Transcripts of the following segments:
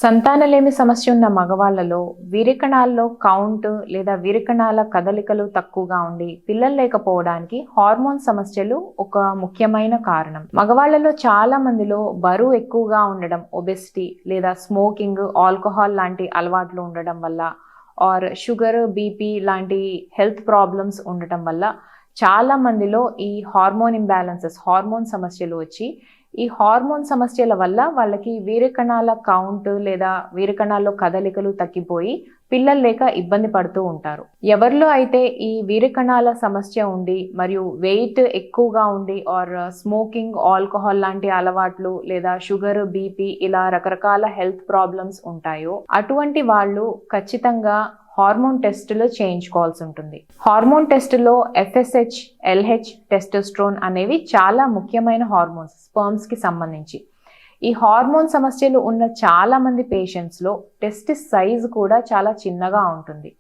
సంతానలేమి సమస్య ఉన్న మగవాళ్లలో వీరికణాల్లో కౌంట్ లేదా వీరికణాల కదలికలు తక్కువగా ఉండి పిల్లలు లేకపోవడానికి హార్మోన్ సమస్యలు ఒక ముఖ్యమైన కారణం. మగవాళ్లలో చాలా మందిలో బరువు ఎక్కువగా ఉండడం, ఒబెసిటీ లేదా స్మోకింగ్, ఆల్కహాల్ లాంటి అలవాట్లు ఉండడం వల్ల ఆర్ షుగర్, బీపీ లాంటి హెల్త్ ప్రాబ్లమ్స్ ఉండటం వల్ల చాలా మందిలో ఈ హార్మోన్ ఇంబ్యాలెన్సెస్, హార్మోన్ సమస్యలు వచ్చి ఈ హార్మోన్ సమస్యల వల్ల వాళ్ళకి వీరకణాల కౌంట్ లేదా వీరకణాల్లో కదలికలు తగ్గిపోయి పిల్లలు లేక ఇబ్బంది పడుతూ ఉంటారు. ఎవరిలో అయితే ఈ వీరకణాల సమస్య ఉండి మరియు వెయిట్ ఎక్కువగా ఉండి ఆర్ స్మోకింగ్, ఆల్కహాల్ లాంటి అలవాట్లు లేదా షుగర్, బీపీ ఇలా రకరకాల హెల్త్ ప్రాబ్లమ్స్ ఉంటాయో అటువంటి వాళ్ళు ఖచ్చితంగా హార్మోన్ టెస్టులు చేయించుకోవాల్సి ఉంటుంది. హార్మోన్ టెస్టులో FSH, LH, టెస్టోస్ట్రోన్ అనేవి చాలా ముఖ్యమైన హార్మోన్స్ స్పర్మ్స్ కి సంబంధించి. ఈ హార్మోన్ సమస్యలు ఉన్న చాలా మంది పేషెంట్స్లో టెస్టిస్ సైజ్ కూడా చాలా చిన్నగా ఉంటుంది.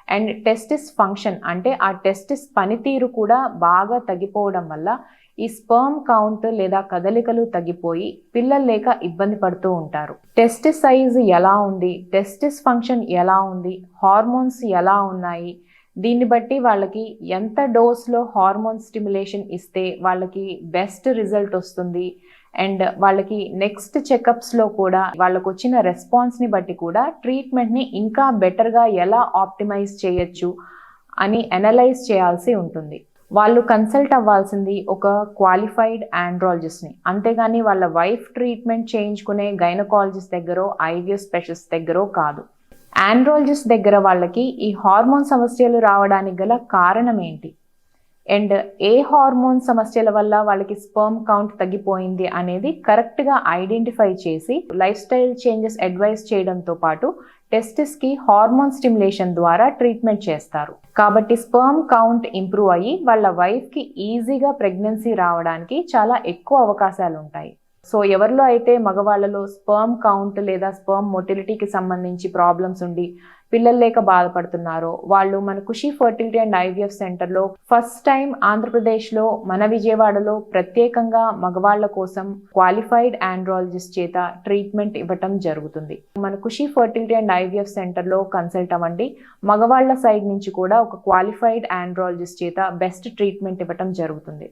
అండ్ టెస్టిస్ ఫంక్షన్ అంటే ఆ టెస్టిస్ పనితీరు కూడా బాగా తగ్గిపోవడం వల్ల ఈ స్పర్మ్ కౌంట్ లేదా కదలికలు తగ్గిపోయి పిల్లలు లేక ఇబ్బంది పడుతూ ఉంటారు. టెస్టిస్ సైజ్ ఎలా ఉంది, టెస్టిస్ ఫంక్షన్ ఎలా ఉంది, హార్మోన్స్ ఎలా ఉన్నాయి, దీన్ని బట్టి వాళ్ళకి ఎంత డోస్లో హార్మోన్ స్టిమ్యులేషన్ ఇస్తే వాళ్ళకి బెస్ట్ రిజల్ట్ వస్తుంది అండ్ వాళ్ళకి నెక్స్ట్ చెకప్స్లో కూడా వాళ్ళకు వచ్చిన రెస్పాన్స్ని బట్టి కూడా ట్రీట్మెంట్ని ఇంకా బెటర్గా ఎలా ఆప్టిమైజ్ చేయొచ్చు అని అనలైజ్ చేయాల్సి ఉంటుంది. వాళ్ళు కన్సల్ట్ అవ్వాల్సింది ఒక క్వాలిఫైడ్ ఆండ్రాలజిస్ట్ని, అంతేగాని వాళ్ళ వైఫ్ ట్రీట్మెంట్ చేయించుకునే గైనకాలజిస్ట్ దగ్గర, IVF స్పెషలిస్ట్ దగ్గర కాదు. ఆండ్రాలజిస్ట్ దగ్గర వాళ్ళకి ఈ హార్మోన్ సమస్యలు రావడానికి గల కారణం ఏంటి అండ్ ఏ హార్మోన్ సమస్యల వల్ల వాళ్ళకి స్పర్మ్ కౌంట్ తగ్గిపోయింది అనేది కరెక్ట్గా ఐడెంటిఫై చేసి లైఫ్ స్టైల్ చేంజెస్ అడ్వైస్ చేయడంతో పాటు టెస్టిస్కి హార్మోన్ స్టిమ్యులేషన్ ద్వారా ట్రీట్మెంట్ చేస్తారు. కాబట్టి స్పర్మ్ కౌంట్ ఇంప్రూవ్ అయ్యి వాళ్ళ వైఫ్కి ఈజీగా ప్రెగ్నెన్సీ రావడానికి చాలా ఎక్కువ అవకాశాలు ఉంటాయి. సో ఎవరిలో అయితే మగవాళ్ళలో స్పర్మ్ కౌంట్ లేదా స్పర్మ్ మొటిలిటీకి సంబంధించి ప్రాబ్లమ్స్ ఉండి పిల్లలు లేక బాధపడుతున్నారో వాళ్ళు మన ఖుషి ఫర్టిలిటీ అండ్ IVF సెంటర్లో ఫస్ట్ టైం ఆంధ్రప్రదేశ్లో మన విజయవాడలో ప్రత్యేకంగా మగవాళ్ల కోసం క్వాలిఫైడ్ ఆండ్రాలజిస్ట్ చేత ట్రీట్మెంట్ ఇవ్వటం జరుగుతుంది. మన ఖుషి ఫర్టిలిటీ అండ్ IVF సెంటర్లో కన్సల్ట్ అవ్వండి. మగవాళ్ల సైడ్ నుంచి కూడా ఒక క్వాలిఫైడ్ ఆండ్రాలజిస్ట్ చేత బెస్ట్ ట్రీట్మెంట్ ఇవ్వటం జరుగుతుంది.